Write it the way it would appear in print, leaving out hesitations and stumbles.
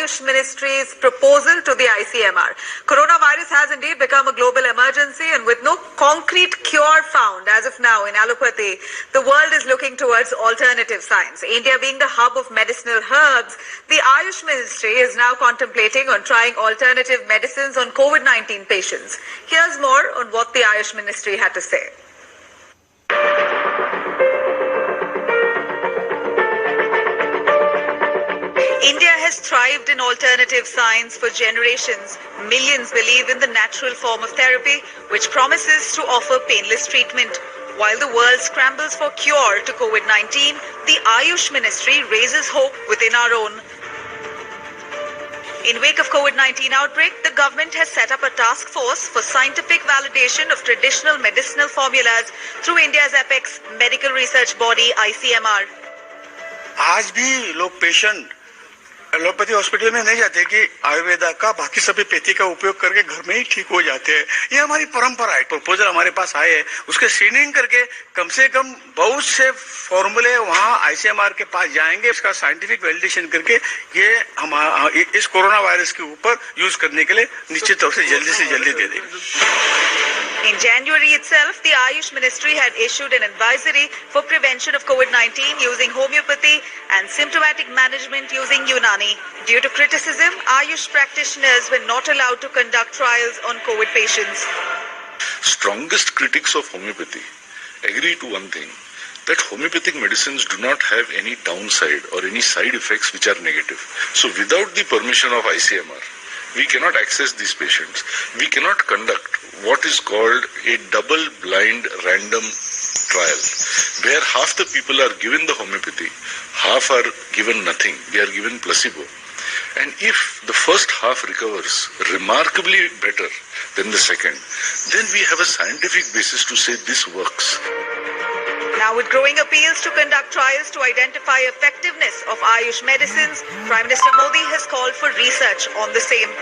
Ayush Ministry's proposal to the ICMR. Coronavirus has indeed become a global emergency, and with no concrete cure found as of now in allopathy, the world is looking towards alternative science. India being the hub of medicinal herbs, the Ayush Ministry is now contemplating on trying alternative medicines on COVID-19 patients. Here's more on what the Ayush Ministry had to say. India has thrived in alternative science for generations. Millions believe in the natural form of therapy, which promises to offer painless treatment. While the world scrambles for cure to COVID-19, the Ayush Ministry raises hope within our own. In wake of COVID-19 outbreak, the government has set up a task force for scientific validation of traditional medicinal formulas through India's apex medical research body ICMR. आज भी लोग patient allopathy hospital में नहीं जाते कि आयुर्वेदा का बाकी सभी पैथी का उपयोग करके घर में ही ठीक हो जाते हैं। ये हमारी परंपरा है। प्रपोजल हमारे पास आए हैं, उसके स्क्रीनिंग करके कम से कम बहुत से फॉर्मूले वहाँ आईसीएमआर के पास जाएंगे, इसका साइंटिफिक वैलिडेशन करके ये इस कोरोना वायरस के ऊपर यूज करने के लिए निश्चित तौर से जल्दी दे देंगे। In January itself, the Ayush Ministry had issued an advisory for prevention of COVID-19 using homeopathy and symptomatic management using Unani. Due to criticism, Ayush practitioners were not allowed to conduct trials on COVID patients. Strongest critics of homeopathy agree to one thing, that homeopathic medicines do not have any downside or any side effects which are negative. So without the permission of ICMR, we cannot access these patients. We cannot conduct what is called a double-blind random trial, where half the people are given the homeopathy, half are given nothing. They are given placebo. And if the first half recovers remarkably better than the second, then we have a scientific basis to say this works. Now, with growing appeals to conduct trials to identify effectiveness of Ayush medicines, Prime Minister Modi has called for research on the same.